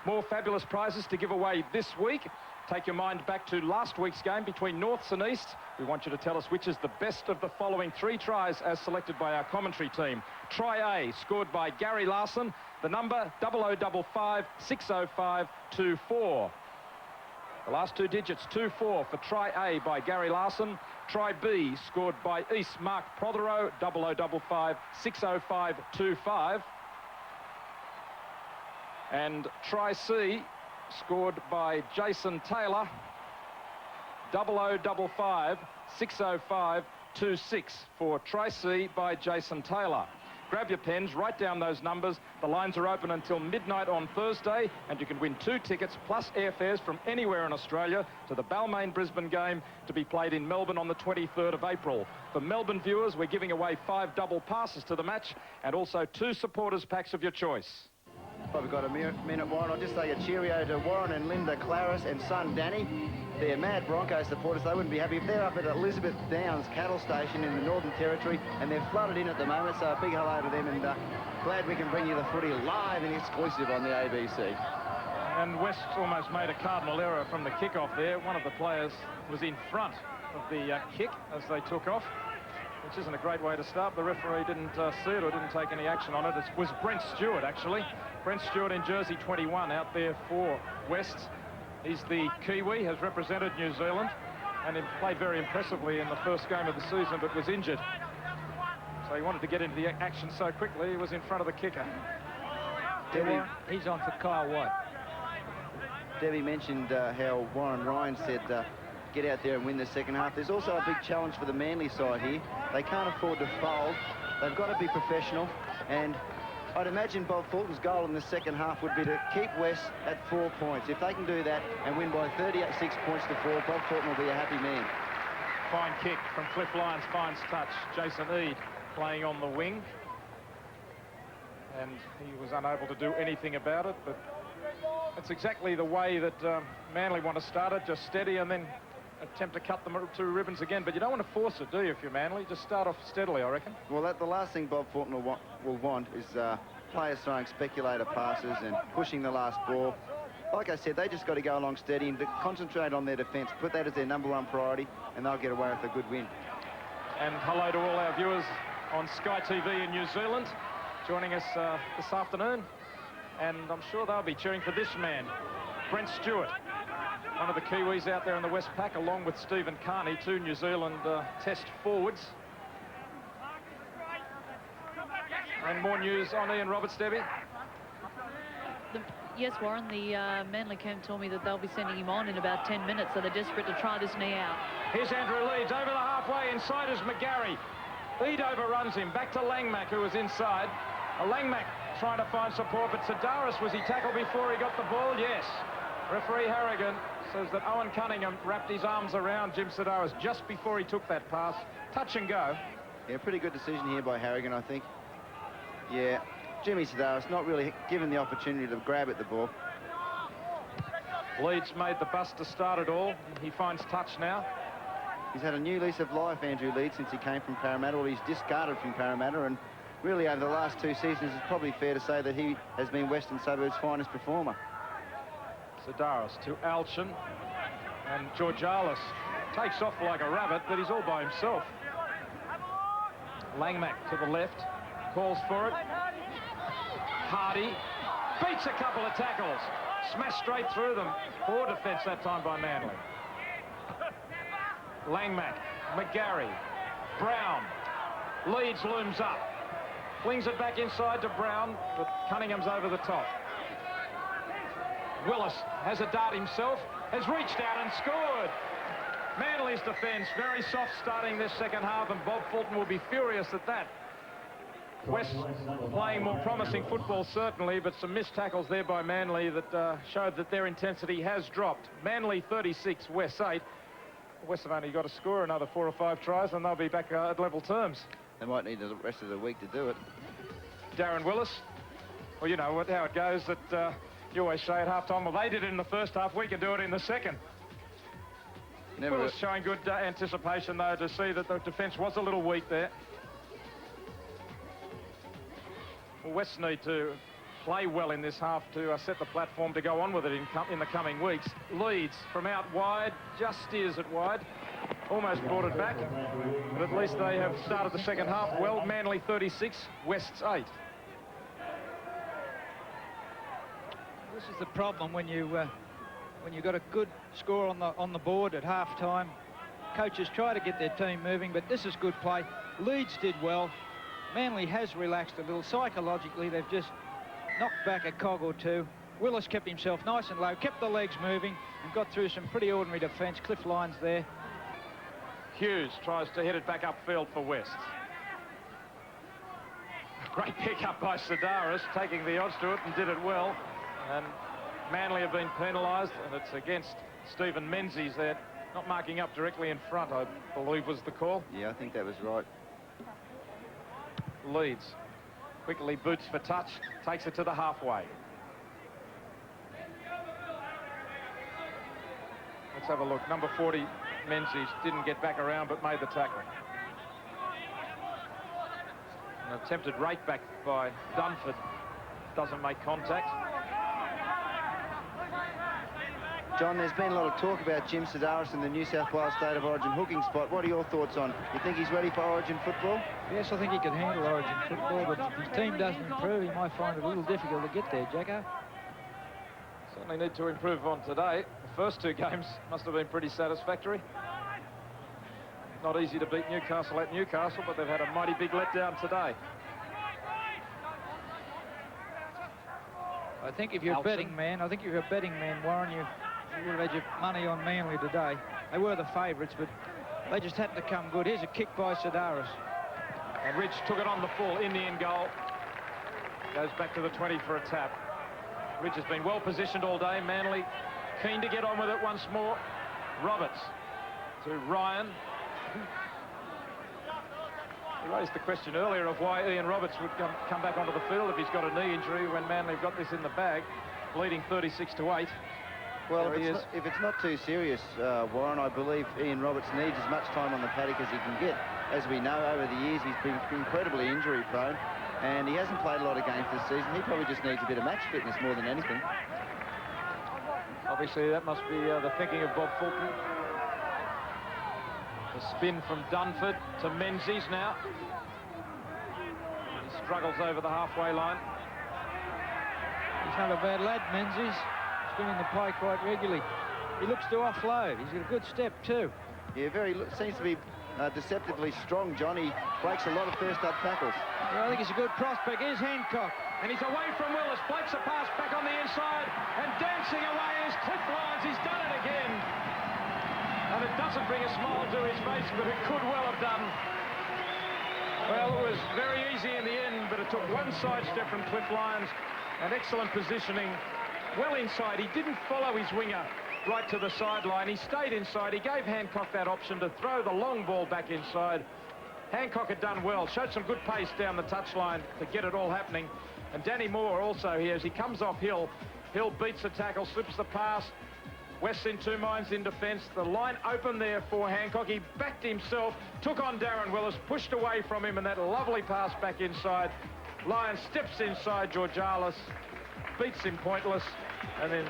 More fabulous prizes to give away this week. Take your mind back to last week's game between Norths and Easts. We want you to tell us which is the best of the following 3 tries as selected by our commentary team. Try A, scored by Gary Larson. The number 0055 605 24. The last 2 digits, 24 for try A by Gary Larson. Try B, scored by East Mark Prothero, 0055 605 25. And try C, scored by Jason Taylor, 0055 605 26 for try C by Jason Taylor. Grab your pens, write down those numbers. The lines are open until midnight on Thursday, and you can win 2 tickets plus airfares from anywhere in Australia to the Balmain-Brisbane game to be played in Melbourne on the 23rd of April. For Melbourne viewers, we're giving away 5 double passes to the match and also 2 supporters packs of your choice. Well, we've got a minute, Warren. I'll just say a cheerio to Warren and Linda Claris and son Danny. They're mad Broncos supporters. They wouldn't be happy if they're up at Elizabeth Downs cattle station in the Northern Territory, and they're flooded in at the moment, so a big hello to them, and glad we can bring you the footy live and exclusive on the ABC. And West almost made a cardinal error from the kick-off there. One of the players was in front of the kick as they took off, which isn't a great way to start. The referee didn't see it or didn't take any action on it. It was Brent Stewart, actually. Brent Stewart in jersey 21 out there for West. He's the Kiwi, has represented New Zealand, and he played very impressively in the first game of the season, but was injured. So he wanted to get into the action so quickly, he was in front of the kicker. He's on for Kyle White. Debbie mentioned how Warren Ryan said get out there and win the second half. There's also a big challenge for the Manly side here. They can't afford to fold. They've got to be professional, and I'd imagine Bob Fulton's goal in the second half would be to keep West at 4 points. If they can do that and win by 36 points to 4, Bob Fulton will be a happy man. Fine kick from Cliff Lyons, finds touch. Jason Eade playing on the wing. And he was unable to do anything about it, but it's exactly the way that Manly want to start it, just steady and then attempt to cut them 2 ribbons again. But you don't want to force it, do you, if you're Manly? Just start off steadily, I reckon. Well, the last thing Bob Fulton will want is players throwing speculator passes and pushing the last ball. Like I said, they just got to go along steady and concentrate on their defence, put that as their #1 priority, and they'll get away with a good win. And hello to all our viewers on Sky TV in New Zealand, joining us this afternoon. And I'm sure they'll be cheering for this man, Brent Stewart, one of the Kiwis out there in the West Pack, along with Stephen Carney, 2 New Zealand Test forwards. And more news on Ian Roberts, Debbie. Yes, Warren, the Manly camp told me that they'll be sending him on in about 10 minutes, so they're desperate to try this knee out. Here's Andrew Leeds over the halfway. Inside is McGarry. Eade overruns him. Back to Langmack, who was inside. Langmack trying to find support, but Sedaris, was he tackled before he got the ball? Yes. Referee Harrigan says that Owen Cunningham wrapped his arms around Jim Sedaris just before he took that pass. Touch and go. Yeah, pretty good decision here by Harrigan, I think. Yeah, Jimmy Sedaris not really given the opportunity to grab at the ball. Leeds made the bust to start it all. He finds touch now. He's had a new lease of life, Andrew Leeds, since he came from Parramatta. Well, he's discarded from Parramatta, and really over the last 2 seasons, it's probably fair to say that he has been Western Suburbs' finest performer. Sedaris to Alchin, and Georgialis takes off like a rabbit, but he's all by himself. Langmack to the left, calls for it. Hardy beats a couple of tackles, smashed straight through them. Poor defence that time by Manly. Langmack, McGarry, Brown. Leeds looms up, flings it back inside to Brown, but Cunningham's over the top. Willis has a dart himself, has reached out and scored. Manly's defence very soft starting this second half, and Bob Fulton will be furious at that. West playing more promising football, certainly, but some missed tackles there by Manly that showed that their intensity has dropped. Manly 36, West 8. West have only got to score another 4 or 5 tries, and they'll be back at level terms. They might need the rest of the week to do it. Darren Willis, well, you know how it goes, that you always say at half-time, well, they did it in the first half, we can do it in the second. Willis showing good anticipation, though, to see that the defence was a little weak there. Well, West need to play well in this half to set the platform to go on with it in the coming weeks. Leeds from out wide, just steers it wide. Almost brought it back, but at least they have started the second half well. Manly 36, West's 8. This is the problem when you got a good score on the board at half time. Coaches try to get their team moving, but this is good play. Leeds did well. Manly has relaxed a little. Psychologically, they've just knocked back a cog or two. Willis kept himself nice and low, kept the legs moving, and got through some pretty ordinary defence. Cliff Lyons there. Hughes tries to hit it back upfield for West. Great pick-up by Sedaris, taking the odds to it, and did it well. And Manly have been penalised, and it's against Stephen Menzies there, not marking up directly in front, I believe was the call. Yeah, I think that was right. Leeds quickly boots for touch, takes it to the halfway. Let's have a look. Number 40, Menzies, didn't get back around but made the tackle. An attempted rake back by Dunford, doesn't make contact. John, there's been a lot of talk about Jim Sedaris in the New South Wales State of Origin hooking spot. What are your thoughts on? You think he's ready for Origin football? Yes, I think he can handle Origin football, but if his team doesn't improve, he might find it a little difficult to get there, Jacko. Certainly need to improve on today. The first 2 games must have been pretty satisfactory. Not easy to beat Newcastle at Newcastle, but they've had a mighty big letdown today. I think if you're a betting man, Warren, you you would have had your money on Manly today. They were the favourites, but they just happened to come good. Here's a kick by Sidaris. And Ridge took it on the full in the end goal. Goes back to the 20 for a tap. Ridge has been well positioned all day. Manly keen to get on with it once more. Roberts to Ryan. He raised the question earlier of why Ian Roberts would come back onto the field if he's got a knee injury when Manly have got this in the bag, leading 36-8. Well, if it's not too serious, Warren, I believe Ian Roberts needs as much time on the paddock as he can get. As we know, over the years, he's been incredibly injury-prone, and he hasn't played a lot of games this season. He probably just needs a bit of match fitness more than anything. Obviously, that must be the thinking of Bob Fulton. The spin from Dunford to Menzies now. He struggles over the halfway line. He's not a bad lad, Menzies. Spinning the play quite regularly. He looks to offload. He's got a good step too. Yeah, seems to be deceptively strong, John. He breaks a lot of first-up tackles. Well, I think he's a good prospect. Here's Hancock. And he's away from Willis. Breaks a pass back on the inside. And dancing away is Cliff Lyons. He's done it again. And it doesn't bring a smile to his face, but it could well have done. Well, it was very easy in the end, but it took one sidestep from Cliff Lyons. And excellent positioning. Well inside. He didn't follow his winger right to the sideline. He stayed inside. He gave Hancock that option to throw the long ball back inside. Hancock had done well. Showed some good pace down the touchline to get it all happening. And Danny Moore also here as he comes off Hill. Hill beats the tackle, slips the pass. West's in two minds in defence. The line open there for Hancock. He backed himself, took on Darren Willis, pushed away from him, and that lovely pass back inside. Lyons steps inside Georgalis, beats him pointless, and then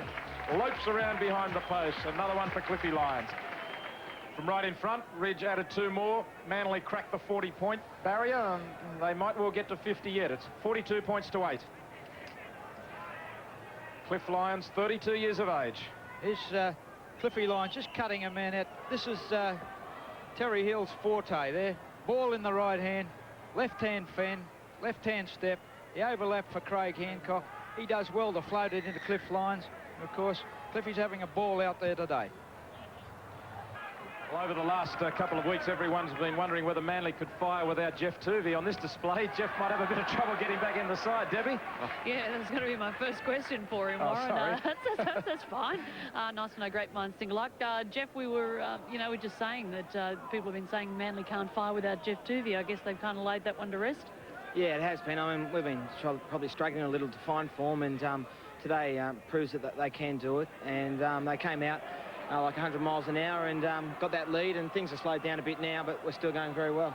lopes around behind the post. Another one for Cliffy Lyons. From right in front, Ridge added two more. Manly cracked the 40-point barrier, and they might well get to 50 yet. It's 42-8. Cliff Lyons, 32 years of age. Here's Cliffy Lyons just cutting a man out. This is Terry Hill's forte there. Ball in the right hand, left-hand fend, left-hand step. The overlap for Craig Hancock. He does well to float it into Cliff Lyons. Of course, Cliffy's having a ball out there today. Well, over the last couple of weeks, everyone's been wondering whether Manly could fire without Jeff Tuvey on this display. Jeff might have a bit of trouble getting back in the side. Debbie? Yeah, that's going to be my first question for him, Warren. Sorry. That's fine. Nice to know great minds think alike. Jeff, we were, we're just saying that people have been saying Manly can't fire without Jeff Tuvey. I guess they've kind of laid that one to rest. Yeah, it has been. I mean, we've been probably struggling a little to find form, and today proves that they can do it. And they came out like 100 miles an hour and got that lead, and things have slowed down a bit now, but we're still going very well.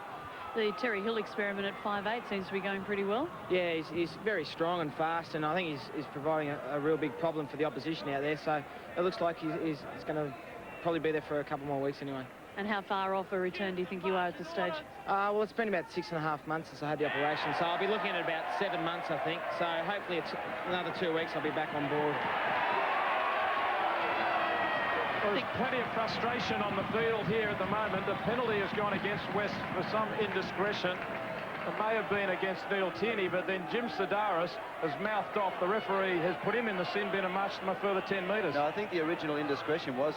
The Terry Hill experiment at 5'8" seems to be going pretty well. Yeah, he's very strong and fast, and I think he's providing a real big problem for the opposition out there. So it looks like he's going to probably be there for a couple more weeks anyway. And how far off a return do you think you are at this stage? Well, it's been about 6.5 months since I had the operation, so I'll be looking at about 7 months, I think. So hopefully it's another 2 weeks I'll be back on board. Well, there's plenty of frustration on the field here at the moment. The penalty has gone against West for some indiscretion. It may have been against Neil Tierney, but then Jim Sidaris has mouthed off. The referee has put him in the sin bin and marched him a further 10 metres. No, I think the original indiscretion was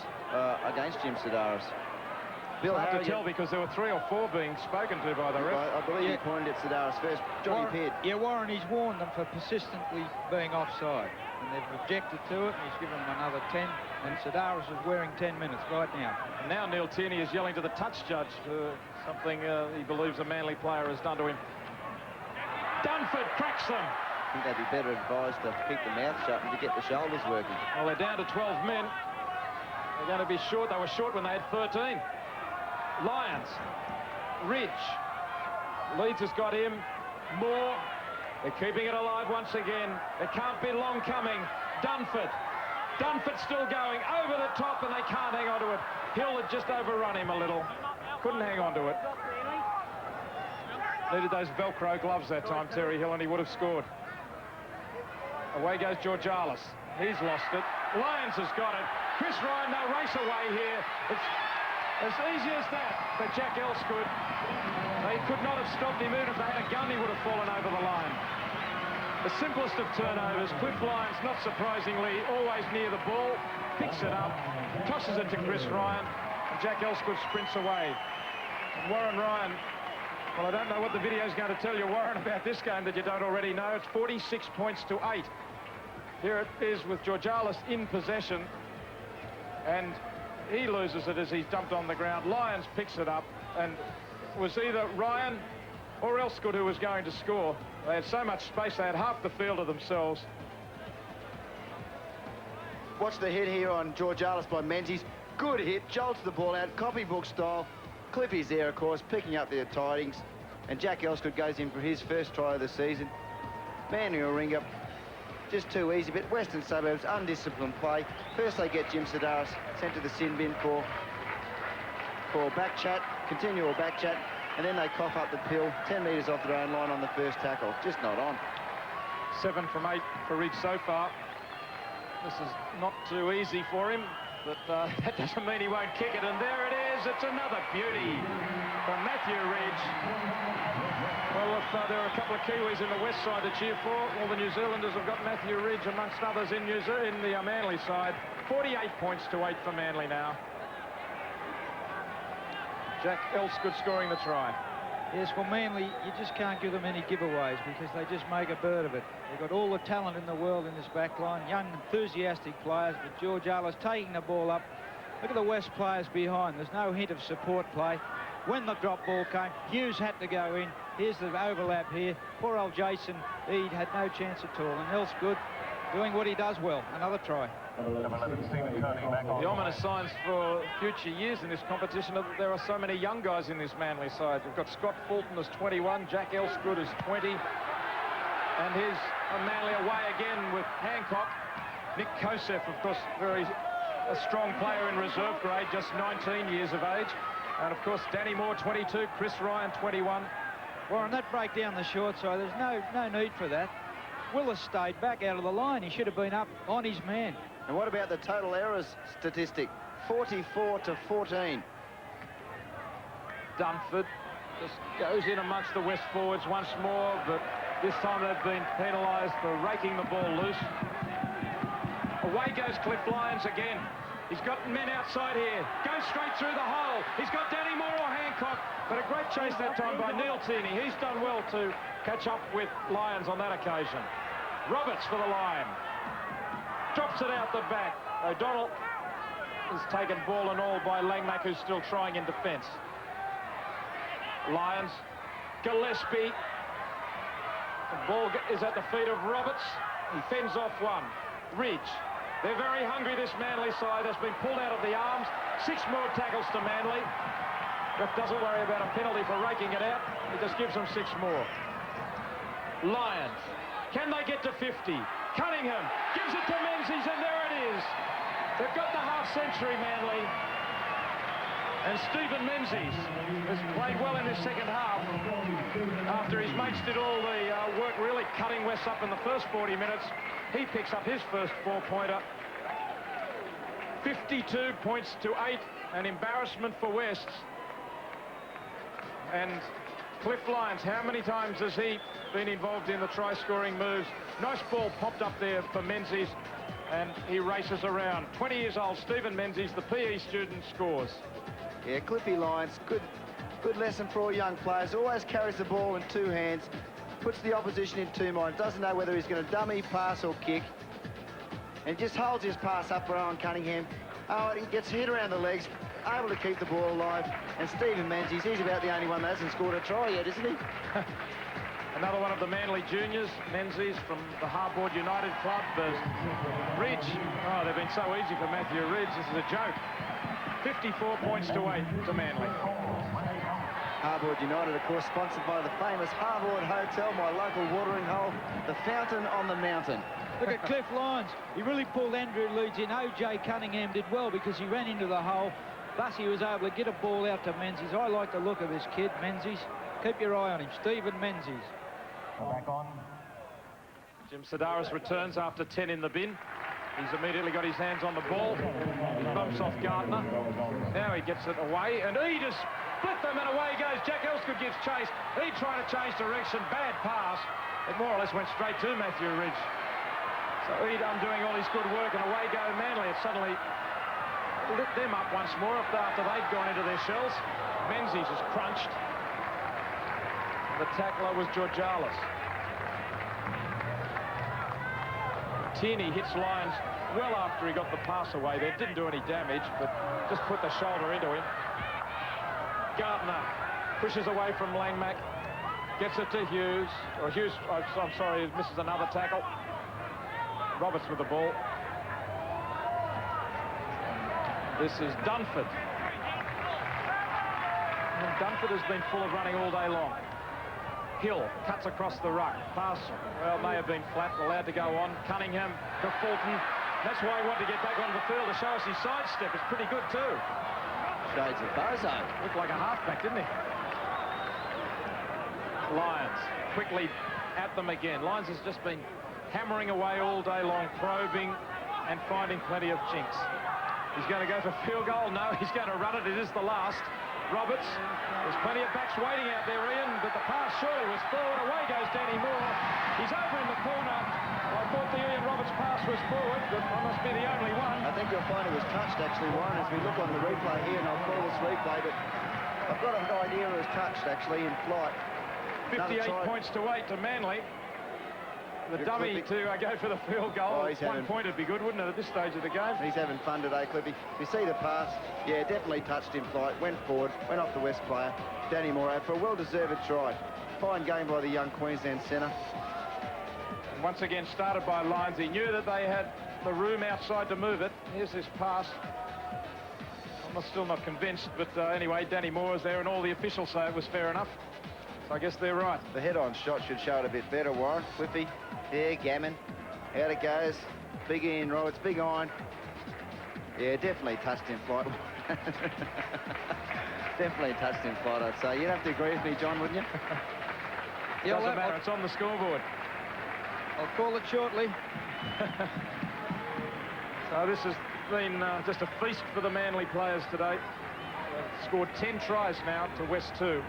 against Jim Sidaris. Bill, I have to tell because there were 3 or 4 being spoken to by the ref. I believe he pointed at Sidaris first. Johnny Peard. Yeah, Warren, he's warned them for persistently being offside. And they've objected to it, and he's given them another 10. And Sidaris is wearing 10 minutes right now. And now Neil Tierney is yelling to the touch judge for something he believes a Manly player has done to him. Dunford cracks them. I think they'd be better advised to keep the mouth shut and to get the shoulders working. Well, they're down to 12 men. They're going to be short. They were short when they had 13. Lyons, Ridge, Leeds has got him, Moore, they're keeping it alive once again. It can't be long coming. Dunford still going over the top, and they can't hang on to it. Hill had just overrun him a little, couldn't hang on to it. Needed those Velcro gloves that time, Terry Hill, and he would have scored. Away goes Georgalis. He's lost it. Lyons has got it. Chris Ryan, no race away here. It's as easy as that for Jack Elstood. They could not have stopped him. Even if they had a gun, he would have fallen over the line. The simplest of turnovers. Cliff Lyons, not surprisingly, always near the ball. picks it up, tosses it to Chris Ryan, and Jack Elsgood sprints away. And Warren Ryan, well, I don't know what the video's going to tell you, Warren, about this game that you don't already know. It's 46 points to 8. Here it is with Georgalis in possession, and he loses it as he's dumped on the ground. Lyons picks it up, and it was either Ryan or Elsgood who was going to score. They had so much space, they had half the field to themselves. Watch the hit here on Georgalis by Menzies. Good hit, jolts the ball out, copybook style. Cliffy's there, of course, picking up their tidings. And Jack Elsgood goes in for his first try of the season. Manly will ring up. Just too easy, but Western Suburbs, undisciplined play. First they get Jim Sedaris sent to the sin bin for back chat, continual back chat, and then they cough up the pill 10 metres off their own line on the first tackle. Just not on. 7 from 8 for Ridge so far. This is not too easy for him, but that doesn't mean he won't kick it. And there it is. It's another beauty from Matthew Ridge. Well, if there are a couple of Kiwis in the west side to cheer for, all the New Zealanders have got Matthew Ridge amongst others in the Manly side. 48 points to 8 for Manly now. Jack Elsgood scoring the try. Yes, well, Manly, you just can't give them any giveaways because they just make a bird of it. They've got all the talent in the world in this back line, young, enthusiastic players, but Georgalis taking the ball up. Look at the West players behind. There's no hint of support play. When the drop ball came, Hughes had to go in. Here's the overlap here. Poor old Jason Eade had no chance at all. And Elsgood doing what he does well. Another try. The ominous signs for future years in this competition are that there are so many young guys in this Manly side. We've got Scott Fulton as 21, Jack Elsgood as 20. And here's Manly away again with Hancock. Nick Kosef, of course, a strong player in reserve grade, just 19 years of age. And, of course, Danny Moore, 22, Chris Ryan, 21. Warren, that break down the short side, there's no need for that. Willis stayed back out of the line. He should have been up on his man. And what about the total errors statistic? 44 to 14. Dunford just goes in amongst the West forwards once more, but this time they've been penalised for raking the ball loose. Away goes Cliff Lyons again. He's got men outside here. Goes straight through the hole. He's got Danny Moore or Hancock, but a great chase that time by Neil Tierney. He's done well to catch up with Lyons on that occasion. Roberts for the line. Drops it out the back. O'Donnell is taken ball and all by Langmack, who's still trying in defence. Lyons. Gillespie. The ball is at the feet of Roberts. He fends off one. Ridge. They're very hungry, this Manly side. Has been pulled out of the arms. 6 more tackles to Manly. Ref doesn't worry about a penalty for raking it out. He just gives them 6 more. Lyons. Can they get to 50? Cunningham gives it to Menzies, and there it is. They've got the half-century, Manly. And Stephen Menzies has played well in this second half after his mates did all the work really cutting West up in the first 40 minutes. He picks up his first 4-pointer. 52 points to 8, an embarrassment for West. And Cliff Lyons, how many times has he been involved in the try-scoring moves? Nice ball popped up there for Menzies, and he races around. 20 years old, Stephen Menzies, the PE student, scores. Yeah, Cliffy Lyons, good lesson for all young players. Always carries the ball in 2 hands, puts the opposition in 2 minds, doesn't know whether he's going to dummy, pass or kick, and just holds his pass up for Owen Cunningham. Oh, he gets hit around the legs, able to keep the ball alive. And Stephen Menzies, he's about the only one that hasn't scored a try yet, isn't he? Another one of the Manly juniors, Menzies from the Harbord United Club. There's Ridge. Oh, they've been so easy for Matthew Ridge. This is a joke. 54 points to 8 to Manly. Harbord United, of course, sponsored by the famous Harbord Hotel, my local watering hole, the fountain on the mountain. Look at Cliff Lyons. He really pulled Andrew Leeds in. O.J. Cunningham did well because he ran into the hole. Thus, he was able to get a ball out to Menzies. I like the look of this kid, Menzies. Keep your eye on him. Stephen Menzies. Back on. Jim Sedaris returns after 10 in the bin. He's immediately got his hands on the ball. He bumps off Gardner. Now he gets it away, and he just split them, and away goes. Jack Elsgood gives chase. He trying to change direction. Bad pass. It more or less went straight to Matthew Ridge. So Edam doing all his good work, and away go Manly. It suddenly lit them up once more after they'd gone into their shells. Menzies is crunched. The tackler was Georgialis. Tierney hits Lyons well after he got the pass away there. Didn't do any damage, but just put the shoulder into him. Gardner pushes away from Langmack. Gets it to Hughes. Or Hughes, I'm sorry, misses another tackle. Roberts with the ball. This is Dunford. And Dunford has been full of running all day long. Hill cuts across the ruck. Pass, well, may have been flat, allowed to go on. Cunningham to Fulton. That's why he wanted to get back on the field to show us his sidestep. It's pretty good too. Shades of Bozo. Looked like a halfback, didn't he? Lyons quickly at them again. Lyons has just been hammering away all day long, probing and finding plenty of chinks. He's going to go for field goal. No, he's going to run it. It is the last. Roberts, there's plenty of backs waiting out there, Ian, but the pass surely was forward. Away goes Danny Moore. He's over in the corner. I thought the Ian Roberts pass was forward, but I must be the only one. I think you'll find it was touched, actually, Warren, as we look on the replay here, and I'll call this replay, but I've got an idea it was touched, actually, in flight. 58 points to 8 to Manly. The dummy to go for the field goal. Oh, 1 point would be good, wouldn't it, at this stage of the game? He's having fun today, Clippy. You see the pass? Yeah, definitely touched in flight. Went forward, went off the West player. Danny Moore for a well-deserved try. Fine game by the young Queensland centre. And once again, started by Lyons. He knew that they had the room outside to move it. Here's this pass. I'm still not convinced, but anyway, Danny Moore is there, and all the officials say it was fair enough. So I guess they're right. The head-on shot should show it a bit better, Warren. Clippy. There, Gammon. Out it goes. Big Ian Roberts, big iron. Yeah, definitely touched in flight. Definitely touched in flight, I'd say. You'd have to agree with me, John, wouldn't you? Yeah, doesn't matter. It's on the scoreboard. I'll call it shortly. So this has been just a feast for the Manly players today. They've scored 10 tries now to West 2.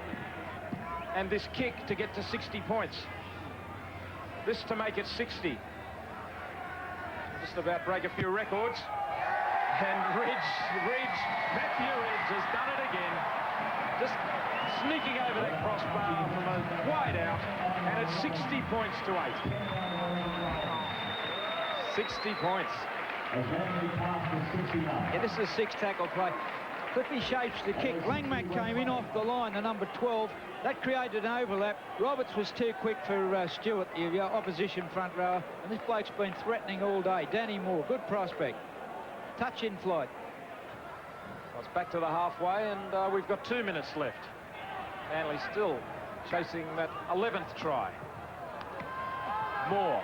And this kick to get to 60 points. This to make it 60. Just about break a few records. And Matthew Ridge has done it again. Just sneaking over that crossbar from a wide out. And it's 60 points to 8. 60 points. Yeah, this is a 6-tackle play. Cliffy shapes the kick. Langmack came in off the line, the number 12. That created an overlap. Roberts was too quick for Stewart, the opposition front rower. And this bloke's been threatening all day. Danny Moore, good prospect. Touch in flight. Well, it's back to the halfway, and we've got 2 minutes left. Manly still chasing that 11th try. Moore.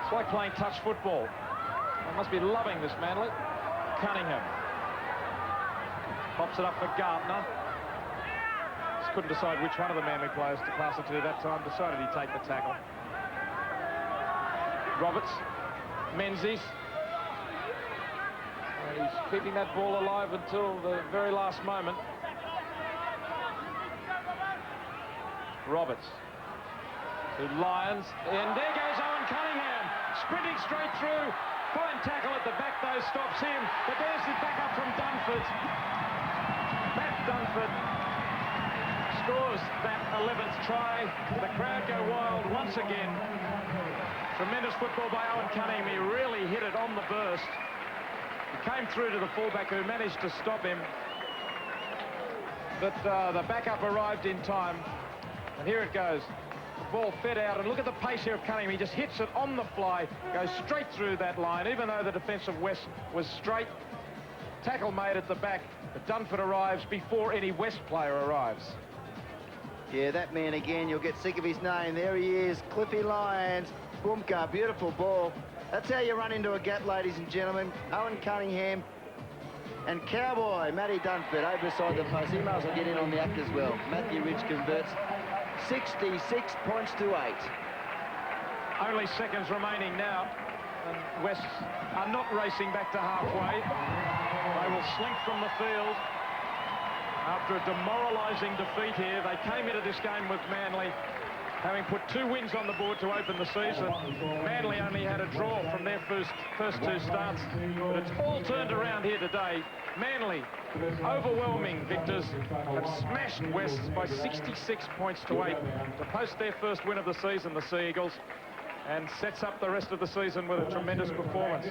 It's like playing touch football. They must be loving this, Manly. Cunningham. Pops it up for Gardner. Just couldn't decide which one of the Manly players to pass it to that time. Decided he'd take the tackle. Roberts. Menzies. And he's keeping that ball alive until the very last moment. Roberts. To Lyons. And there goes Owen Cunningham. Sprinting straight through. Fine tackle at the back, though, stops him. But there's the backup from Dunford. Matt Dunford scores that 11th try. The crowd go wild once again. Tremendous football by Owen Cunningham. He really hit it on the burst. He came through to the fullback, who managed to stop him. But the backup arrived in time. And here it goes. The ball fed out, and look at the pace here of Cunningham. He just hits it on the fly, goes straight through that line, even though the defence of West was straight. Tackle made at the back, but Dunford arrives before any West player arrives. Yeah, that man again, you'll get sick of his name. There he is, Cliffy Lyons. Boomka, beautiful ball. That's how you run into a gap, ladies and gentlemen. Owen Cunningham and Cowboy, Matty Dunford, over beside the post. He might as well get in on the act as well. Matthew Ridge converts. 66 points to 8. Only seconds remaining now, and West are not racing back to halfway. They will slink from the field after a demoralising defeat here. They came into this game with Manly having put 2 wins on the board to open the season. Manly only had a draw from their first 2 starts, but it's all turned around here today. Manly, overwhelming victors, have smashed Wests by 66 points to 8 to post their first win of the season, the Sea Eagles, and sets up the rest of the season with a tremendous performance.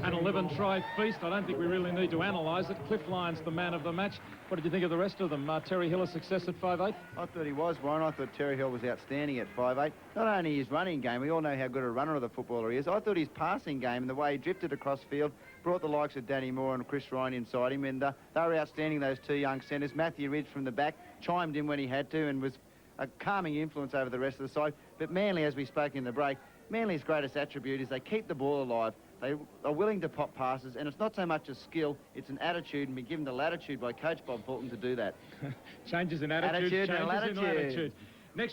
An 11-try feast. I don't think we really need to analyse it. Cliff Lyons, the man of the match. What did you think of the rest of them? Terry Hill, a success at 5'8"? I thought he was, Warren. I thought Terry Hill was outstanding at 5'8". Not only his running game, we all know how good a runner of the footballer he is. I thought his passing game and the way he drifted across field brought the likes of Danny Moore and Chris Ryan inside him, and they were outstanding, those 2 young centres. Matthew Ridge from the back chimed in when he had to and was a calming influence over the rest of the side. But Manly, as we spoke in the break, Manly's greatest attribute is they keep the ball alive. They are willing to pop passes, and it's not so much a skill, it's an attitude, and be given the latitude by Coach Bob Fulton to do that. Changes in attitude, changes in latitude.